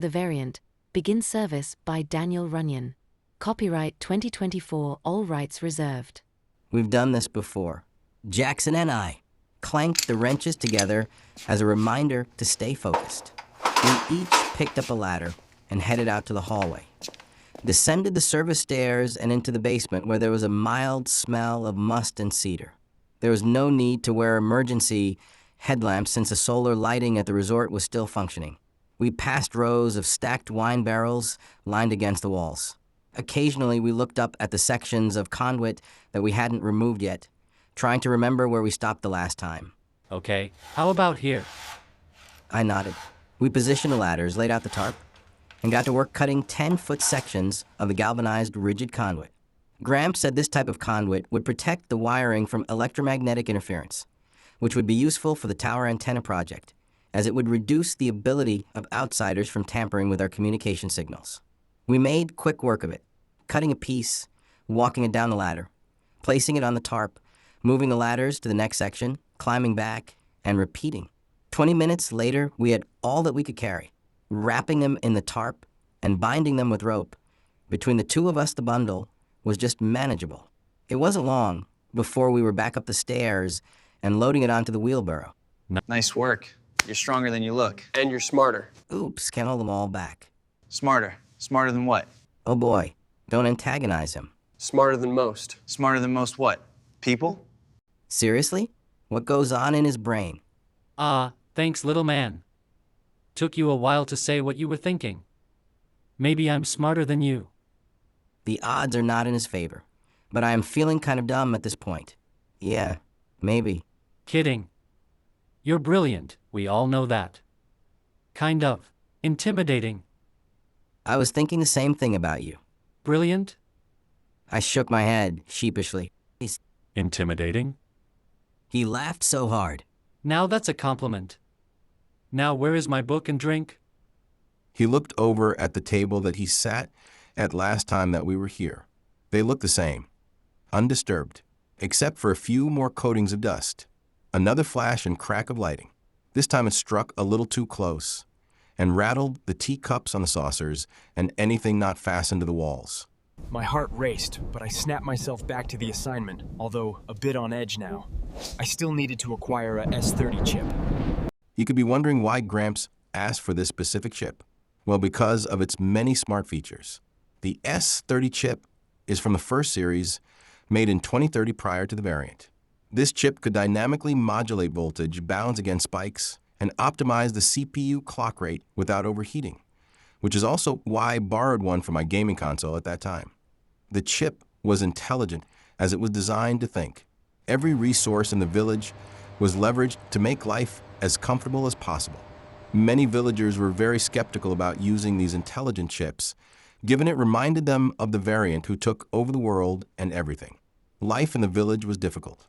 The Variant, Begin Service by Daniel Runyan. Copyright 2024, all rights reserved. We've done this before. Jackson and I clanked the wrenches together as a reminder to stay focused. We each picked up a ladder and headed out to the hallway, descended the service stairs and into the basement where there was a mild smell of must and cedar. There was no need to wear emergency headlamps since the solar lighting at the resort was still functioning. We passed rows of stacked wine barrels lined against the walls. Occasionally, we looked up at the sections of conduit that we hadn't removed yet, trying to remember where we stopped the last time. Okay, how about here? I nodded. We positioned the ladders, laid out the tarp, and got to work cutting 10-foot sections of the galvanized rigid conduit. Gramps said this type of conduit would protect the wiring from electromagnetic interference, which would be useful for the tower antenna project, as it would reduce the ability of outsiders from tampering with our communication signals. We made quick work of it, cutting a piece, walking it down the ladder, placing it on the tarp, moving the ladders to the next section, climbing back, and repeating. 20 minutes later, we had all that we could carry. Wrapping them in the tarp and binding them with rope. Between the two of us, the bundle was just manageable. It wasn't long before we were back up the stairs and loading it onto the wheelbarrow. Nice work. You're stronger than you look. And you're smarter. Oops, can't hold them all back. Smarter. Smarter than what? Oh boy, don't antagonize him. Smarter than most. Smarter than most what? People? Seriously? What goes on in his brain? Thanks, little man. Took you a while to say what you were thinking. Maybe I'm smarter than you. The odds are not in his favor, but I am feeling kind of dumb at this point. Yeah, maybe. Kidding. You're brilliant, we all know that. Kind of intimidating. I was thinking the same thing about you. Brilliant? I shook my head sheepishly. Intimidating? He laughed so hard. Now that's a compliment. Now where is my book and drink? He looked over at the table that he sat at last time that we were here. They looked the same, undisturbed, except for a few more coatings of dust. Another flash and crack of lighting. This time it struck a little too close and rattled the teacups on the saucers and anything not fastened to the walls. My heart raced, but I snapped myself back to the assignment, although a bit on edge now. I still needed to acquire a S30 chip. You could be wondering why Gramps asked for this specific chip. Well, because of its many smart features. The S30 chip is from the first series, made in 2030 prior to the variant. This chip could dynamically modulate voltage, balance against spikes, and optimize the CPU clock rate without overheating, which is also why I borrowed one for my gaming console at that time. The chip was intelligent as it was designed to think. Every resource in the village was leveraged to make life as comfortable as possible. Many villagers were very skeptical about using these intelligent chips, given it reminded them of the variant who took over the world and everything. Life in the village was difficult.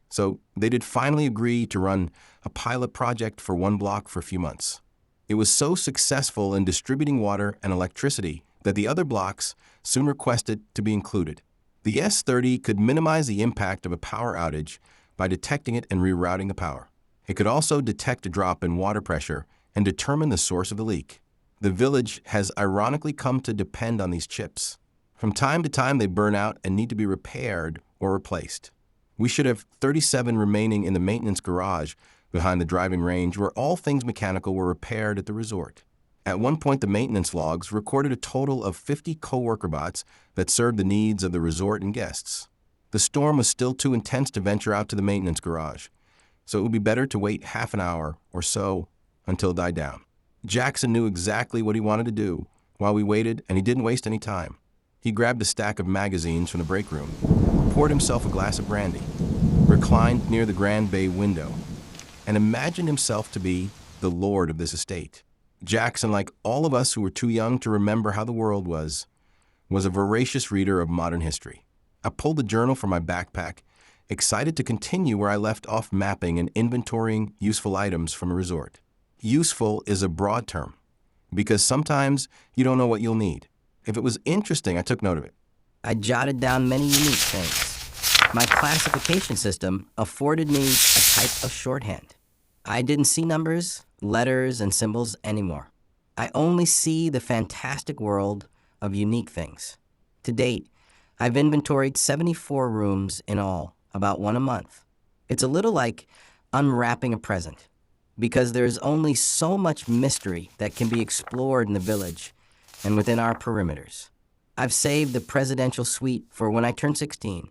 So they did finally agree to run a pilot project for one block for a few months. It was so successful in distributing water and electricity that the other blocks soon requested to be included. The S30 could minimize the impact of a power outage by detecting it and rerouting the power. It could also detect a drop in water pressure and determine the source of the leak. The village has ironically come to depend on these chips. From time to time, they burn out and need to be repaired or replaced. We should have 37 remaining in the maintenance garage behind the driving range where all things mechanical were repaired at the resort. At one point, the maintenance logs recorded a total of 50 co-worker bots that served the needs of the resort and guests. The storm was still too intense to venture out to the maintenance garage, so it would be better to wait half an hour or so until it died down. Jackson knew exactly what he wanted to do while we waited, and he didn't waste any time. He grabbed a stack of magazines from the break room, poured himself a glass of brandy, reclined near the Grand Bay window, and imagined himself to be the lord of this estate. Jackson, like all of us who were too young to remember how the world was a voracious reader of modern history. I pulled the journal from my backpack, excited to continue where I left off mapping and inventorying useful items from a resort. Useful is a broad term, because sometimes you don't know what you'll need. If it was interesting, I took note of it. I jotted down many unique things. My classification system afforded me a type of shorthand. I didn't see numbers, letters, and symbols anymore. I only see the fantastic world of unique things. To date, I've inventoried 74 rooms in all, about one a month. It's a little like unwrapping a present, because there's only so much mystery that can be explored in the village and within our perimeters. I've saved the presidential suite for when I turn 16,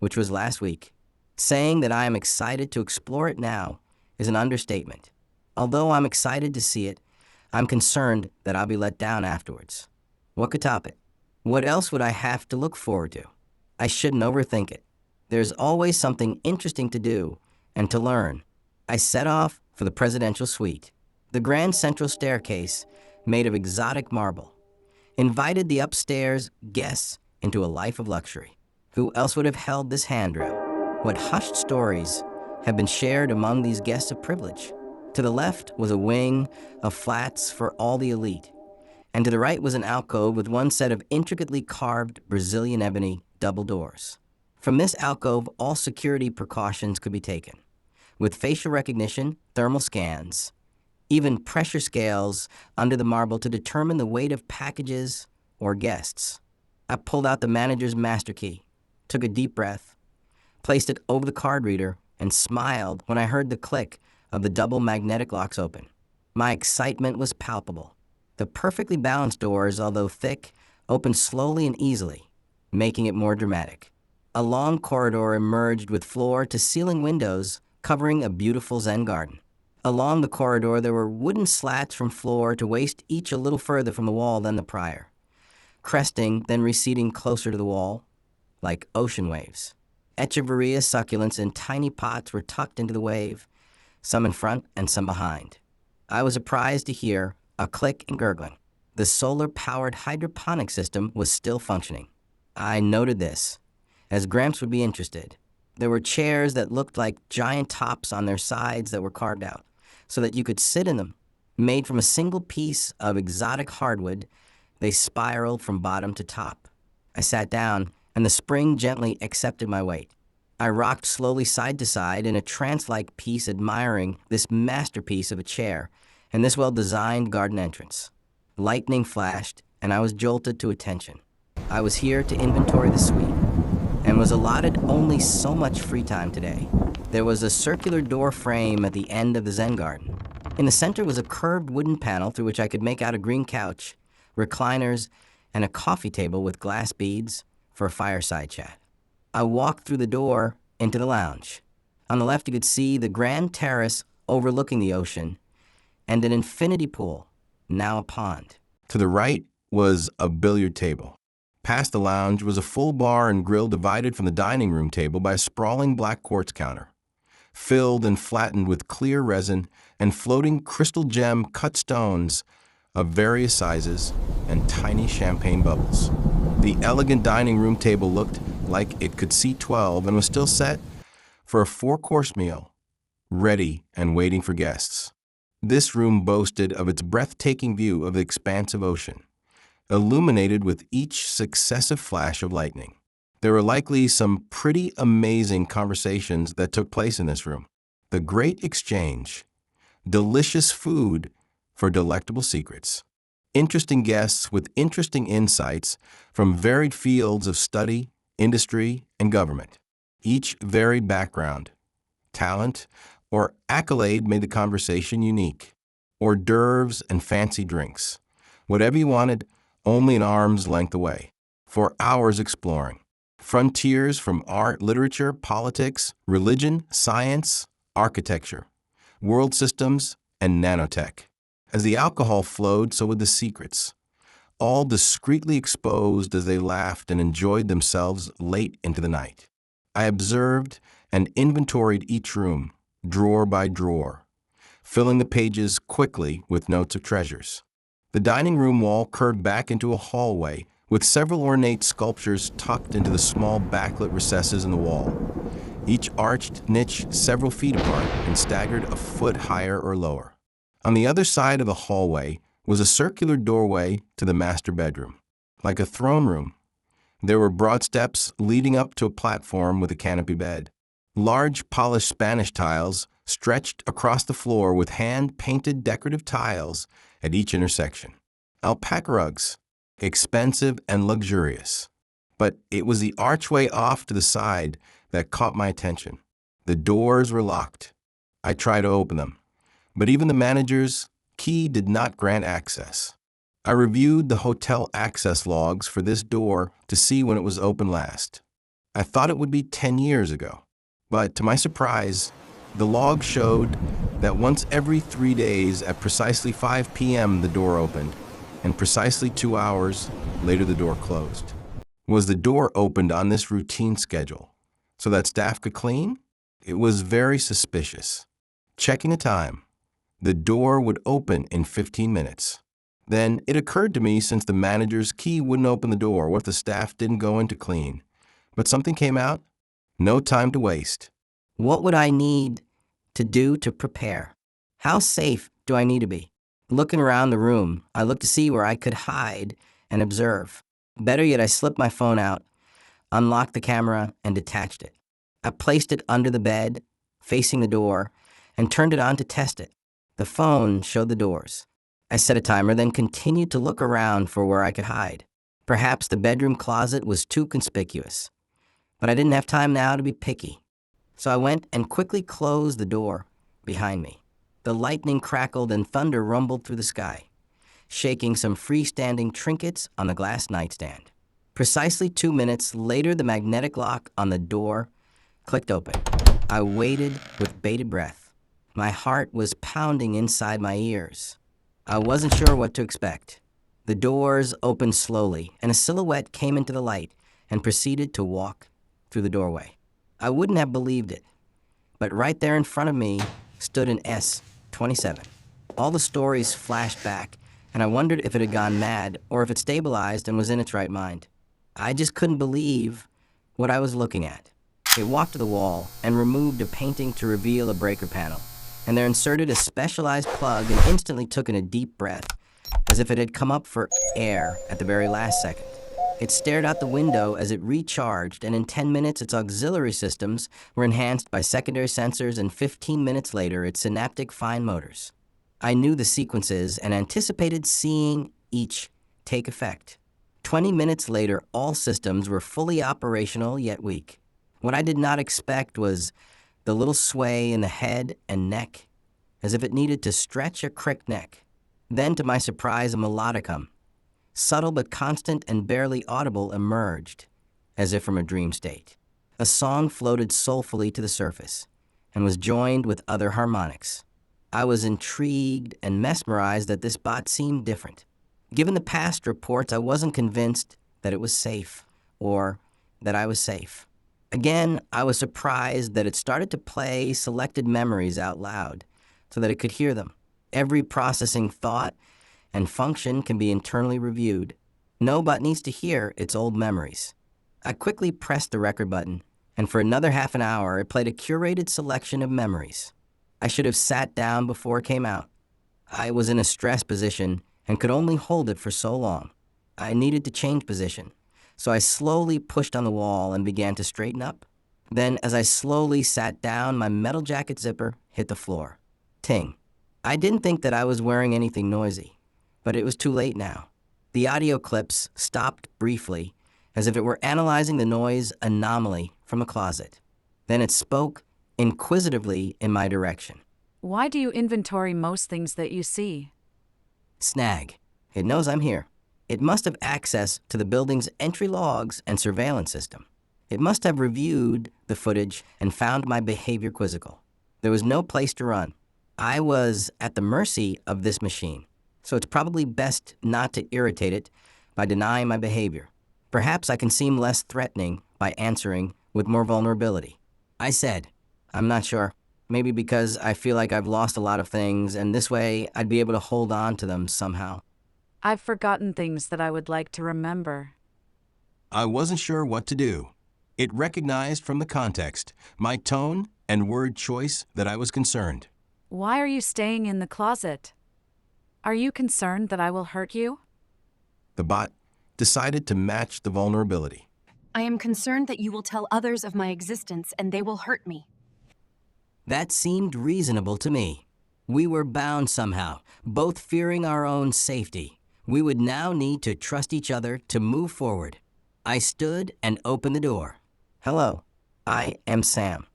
which was last week. Saying that I am excited to explore it now is an understatement. Although I'm excited to see it, I'm concerned that I'll be let down afterwards. What could top it? What else would I have to look forward to? I shouldn't overthink it. There's always something interesting to do and to learn. I set off for the presidential suite. The grand central staircase, made of exotic marble, invited the upstairs guests into a life of luxury. Who else would have held this handrail? What hushed stories have been shared among these guests of privilege? To the left was a wing of flats for all the elite, and to the right was an alcove with one set of intricately carved Brazilian ebony double doors. From this alcove, all security precautions could be taken, with facial recognition, thermal scans, even pressure scales under the marble to determine the weight of packages or guests. I pulled out the manager's master key, took a deep breath, placed it over the card reader, and smiled when I heard the click of the double magnetic locks open. My excitement was palpable. The perfectly balanced doors, although thick, opened slowly and easily, making it more dramatic. A long corridor emerged with floor-to-ceiling windows covering a beautiful Zen garden. Along the corridor, there were wooden slats from floor to waist, each a little further from the wall than the prior, cresting, then receding closer to the wall, like ocean waves. Echeveria succulents in tiny pots were tucked into the wave, some in front and some behind. I was surprised to hear a click and gurgling. The solar-powered hydroponic system was still functioning. I noted this, as Gramps would be interested. There were chairs that looked like giant tops on their sides that were carved out, so that you could sit in them. Made from a single piece of exotic hardwood, they spiraled from bottom to top. I sat down, and the spring gently accepted my weight. I rocked slowly side to side in a trance-like peace, admiring this masterpiece of a chair and this well-designed garden entrance. Lightning flashed, and I was jolted to attention. I was here to inventory the suite, and was allotted only so much free time today. There was a circular door frame at the end of the Zen garden. In the center was a curved wooden panel through which I could make out a green couch, recliners, and a coffee table with glass beads for a fireside chat. I walked through the door into the lounge. On the left, you could see the grand terrace overlooking the ocean and an infinity pool, now a pond. To the right was a billiard table. Past the lounge was a full bar and grill divided from the dining room table by a sprawling black quartz counter, filled and flattened with clear resin and floating crystal gem cut stones of various sizes and tiny champagne bubbles. The elegant dining room table looked like it could seat 12 and was still set for a 4-course meal, ready and waiting for guests. This room boasted of its breathtaking view of the expansive ocean, illuminated with each successive flash of lightning. There were likely some pretty amazing conversations that took place in this room. The great exchange, delicious food for delectable secrets, interesting guests with interesting insights from varied fields of study, industry, and government. Each varied background, talent, or accolade made the conversation unique. Hors d'oeuvres and fancy drinks. Whatever you wanted, only an arm's length away. For hours exploring. Frontiers from art, literature, politics, religion, science, architecture, world systems, and nanotech. As the alcohol flowed, so would the secrets, all discreetly exposed as they laughed and enjoyed themselves late into the night. I observed and inventoried each room, drawer by drawer, filling the pages quickly with notes of treasures. The dining room wall curved back into a hallway with several ornate sculptures tucked into the small backlit recesses in the wall, each arched niche several feet apart and staggered a foot higher or lower. On the other side of the hallway was a circular doorway to the master bedroom. Like a throne room, there were broad steps leading up to a platform with a canopy bed. Large polished Spanish tiles stretched across the floor with hand-painted decorative tiles at each intersection. Alpaca rugs, expensive and luxurious. But it was the archway off to the side that caught my attention. The doors were locked. I tried to open them, but even the manager's key did not grant access. I reviewed the hotel access logs for this door to see when it was open last. I thought it would be 10 years ago, but to my surprise, the log showed that once every 3 days at precisely 5 p.m. the door opened, and precisely 2 hours later the door closed. Was the door opened on this routine schedule so that staff could clean? It was very suspicious. Checking the time, the door would open in 15 minutes. Then it occurred to me, since the manager's key wouldn't open the door, what if the staff didn't go in to clean? But something came out. No time to waste. What would I need to do to prepare? How safe do I need to be? Looking around the room, I looked to see where I could hide and observe. Better yet, I slipped my phone out, unlocked the camera, and detached it. I placed it under the bed, facing the door, and turned it on to test it. The phone showed the doors. I set a timer, then continued to look around for where I could hide. Perhaps the bedroom closet was too conspicuous, but I didn't have time now to be picky. So I went and quickly closed the door behind me. The lightning crackled and thunder rumbled through the sky, shaking some freestanding trinkets on the glass nightstand. Precisely 2 minutes later, the magnetic lock on the door clicked open. I waited with bated breath. My heart was pounding inside my ears. I wasn't sure what to expect. The doors opened slowly, and a silhouette came into the light and proceeded to walk through the doorway. I wouldn't have believed it, but right there in front of me stood an S-27. All the stories flashed back, and I wondered if it had gone mad or if it stabilized and was in its right mind. I just couldn't believe what I was looking at. It walked to the wall and removed a painting to reveal a breaker panel, and there inserted a specialized plug and instantly took in a deep breath, as if it had come up for air at the very last second. It stared out the window as it recharged, and in 10 minutes its auxiliary systems were enhanced by secondary sensors, and 15 minutes later its synaptic fine motors. I knew the sequences and anticipated seeing each take effect. 20 minutes later, all systems were fully operational yet weak. What I did not expect was the little sway in the head and neck, as if it needed to stretch a crick neck. Then, to my surprise, a melodicum, subtle but constant and barely audible, emerged, as if from a dream state. A song floated soulfully to the surface and was joined with other harmonics. I was intrigued and mesmerized that this bot seemed different. Given the past reports, I wasn't convinced that it was safe, or that I was safe. Again, I was surprised that it started to play selected memories out loud so that it could hear them. Every processing thought and function can be internally reviewed. No bot needs to hear its old memories. I quickly pressed the record button, and for another half an hour, it played a curated selection of memories. I should have sat down before it came out. I was in a stress position and could only hold it for so long. I needed to change position, so I slowly pushed on the wall and began to straighten up. Then, as I slowly sat down, my metal jacket zipper hit the floor. Ting. I didn't think that I was wearing anything noisy, but it was too late now. The audio clips stopped briefly, as if it were analyzing the noise anomaly from a closet. Then it spoke inquisitively in my direction. Why do you inventory most things that you see? Snag. It knows I'm here. It must have access to the building's entry logs and surveillance system. It must have reviewed the footage and found my behavior quizzical. There was no place to run. I was at the mercy of this machine, so it's probably best not to irritate it by denying my behavior. Perhaps I can seem less threatening by answering with more vulnerability. I said, I'm not sure. Maybe because I feel like I've lost a lot of things, and this way I'd be able to hold on to them somehow. I've forgotten things that I would like to remember. I wasn't sure what to do. It recognized from the context, my tone and word choice, that I was concerned. Why are you staying in the closet? Are you concerned that I will hurt you? The bot decided to match the vulnerability. I am concerned that you will tell others of my existence and they will hurt me. That seemed reasonable to me. We were bound somehow, both fearing our own safety. We would now need to trust each other to move forward. I stood and opened the door. Hello, I am Sam.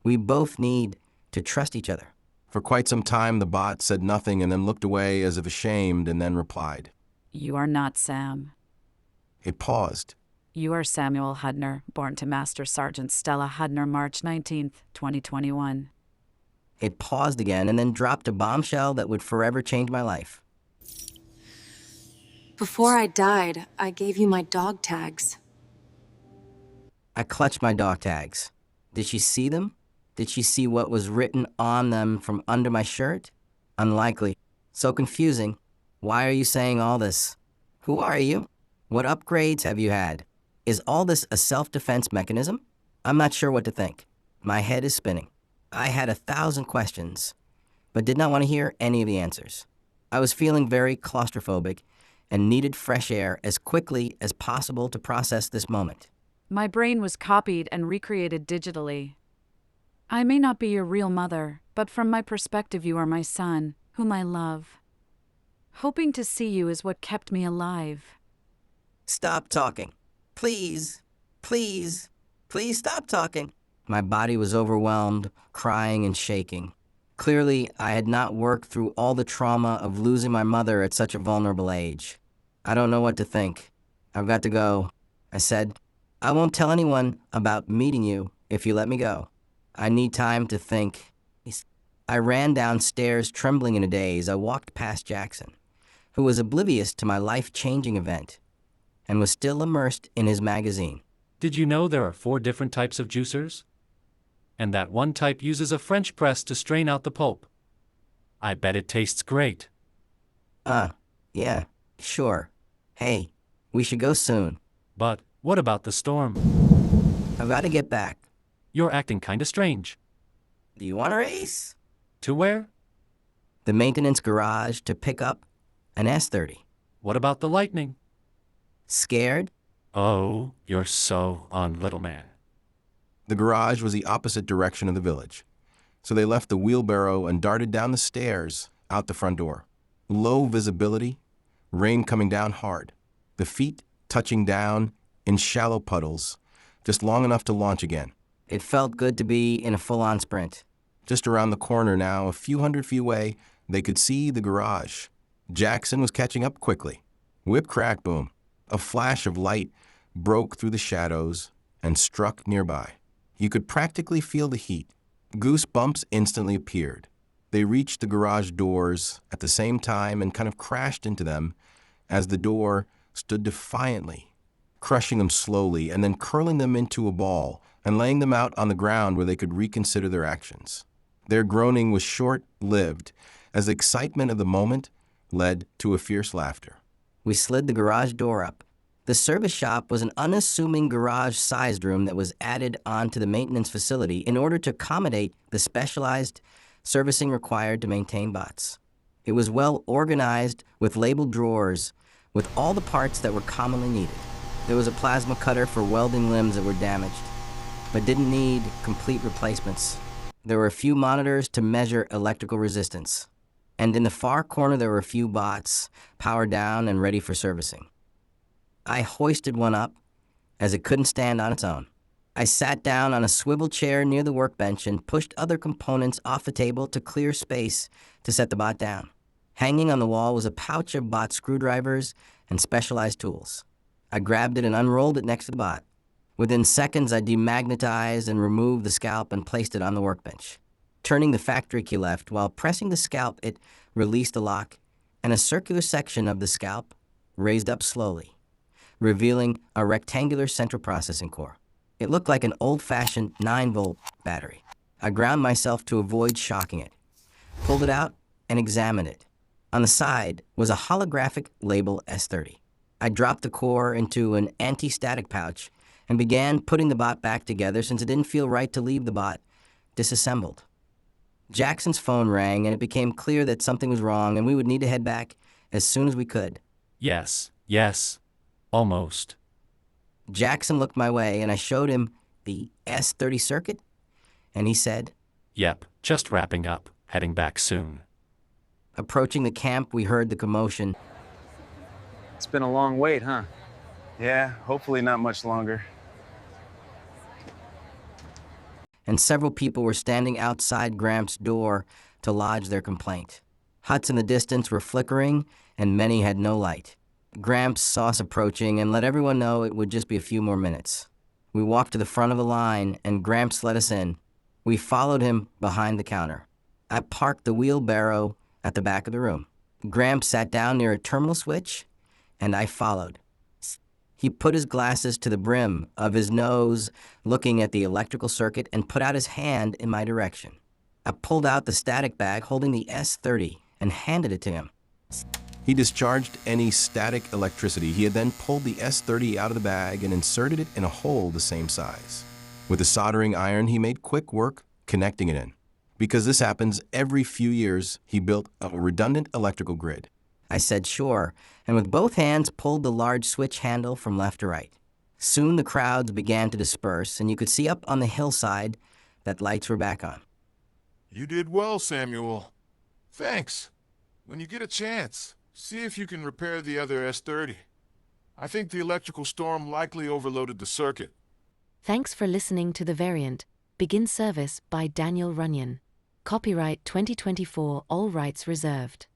We both need to trust each other. For quite some time, the bot said nothing and then looked away as if ashamed and then replied. You are not Sam. It paused. You are Samuel Hudner, born to Master Sergeant Stella Hudner, March 19th, 2021. It paused again and then dropped a bombshell that would forever change my life. Before I died, I gave you my dog tags. I clutched my dog tags. Did she see them? Did she see what was written on them from under my shirt? Unlikely. So confusing. Why are you saying all this? Who are you? What upgrades have you had? Is all this a self-defense mechanism? I'm not sure what to think. My head is spinning. I had 1,000 questions, but did not want to hear any of the answers. I was feeling very claustrophobic and needed fresh air as quickly as possible to process this moment. My brain was copied and recreated digitally. I may not be your real mother, but from my perspective you are my son, whom I love. Hoping to see you is what kept me alive. Stop talking. Please, please, please stop talking. My body was overwhelmed, crying and shaking. Clearly, I had not worked through all the trauma of losing my mother at such a vulnerable age. I don't know what to think. I've got to go. I said, I won't tell anyone about meeting you if you let me go. I need time to think. I ran downstairs, trembling in a daze. I walked past Jackson, who was oblivious to my life-changing event and was still immersed in his magazine. Did you know there are 4 different types of juicers? And that one type uses a French press to strain out the pulp. I bet it tastes great. Yeah, sure. Hey, we should go soon. But what about the storm? I've got to get back. You're acting kinda strange. Do you want a race? To where? The maintenance garage to pick up an S30. What about the lightning? Scared? Oh, you're so on, little man. The garage was the opposite direction of the village, so they left the wheelbarrow and darted down the stairs out the front door. Low visibility, rain coming down hard, the feet touching down in shallow puddles, just long enough to launch again. It felt good to be in a full-on sprint. Just around the corner now, a few hundred feet away, they could see the garage. Jackson was catching up quickly. Whip, crack, boom. A flash of light broke through the shadows and struck nearby. You could practically feel the heat. Goosebumps instantly appeared. They reached the garage doors at the same time and kind of crashed into them as the door stood defiantly, crushing them slowly and then curling them into a ball and laying them out on the ground where they could reconsider their actions. Their groaning was short-lived as the excitement of the moment led to a fierce laughter. We slid the garage door up. The service shop was an unassuming garage-sized room that was added onto the maintenance facility in order to accommodate the specialized servicing required to maintain bots. It was well organized with labeled drawers with all the parts that were commonly needed. There was a plasma cutter for welding limbs that were damaged, but didn't need complete replacements. There were a few monitors to measure electrical resistance. And in the far corner there were a few bots, powered down and ready for servicing. I hoisted one up, as it couldn't stand on its own. I sat down on a swivel chair near the workbench and pushed other components off the table to clear space to set the bot down. Hanging on the wall was a pouch of bot screwdrivers and specialized tools. I grabbed it and unrolled it next to the bot. Within seconds, I demagnetized and removed the scalp and placed it on the workbench. Turning the factory key left, while pressing the scalp, it released the lock, and a circular section of the scalp raised up slowly, revealing a rectangular central processing core. It looked like an old-fashioned 9-volt battery. I ground myself to avoid shocking it, pulled it out, and examined it. On the side was a holographic label S30. I dropped the core into an anti-static pouch and began putting the bot back together since it didn't feel right to leave the bot disassembled. Jackson's phone rang, and it became clear that something was wrong and we would need to head back as soon as we could. Yes, almost. Jackson looked my way, and I showed him the S30 circuit, and he said, Yep, just wrapping up, heading back soon. Approaching the camp, we heard the commotion. It's been a long wait, huh? Yeah, hopefully not much longer. And several people were standing outside Gramps' door to lodge their complaint. Huts in the distance were flickering, and many had no light. Gramps saw us approaching and let everyone know it would just be a few more minutes. We walked to the front of the line, and Gramps let us in. We followed him behind the counter. I parked the wheelbarrow at the back of the room. Gramps sat down near a terminal switch, and I followed. He put his glasses to the brim of his nose, looking at the electrical circuit, and put out his hand in my direction. I pulled out the static bag holding the S30 and handed it to him. He discharged any static electricity. He had then pulled the S30 out of the bag and inserted it in a hole the same size. With a soldering iron, he made quick work connecting it in. Because this happens every few years, he built a redundant electrical grid. I said sure, and with both hands pulled the large switch handle from left to right. Soon the crowds began to disperse, and you could see up on the hillside that lights were back on. You did well, Samuel. Thanks. When you get a chance, see if you can repair the other S30. I think the electrical storm likely overloaded the circuit. Thanks for listening to The Variant. Begin service by Daniel Runyan. Copyright 2024, all rights reserved.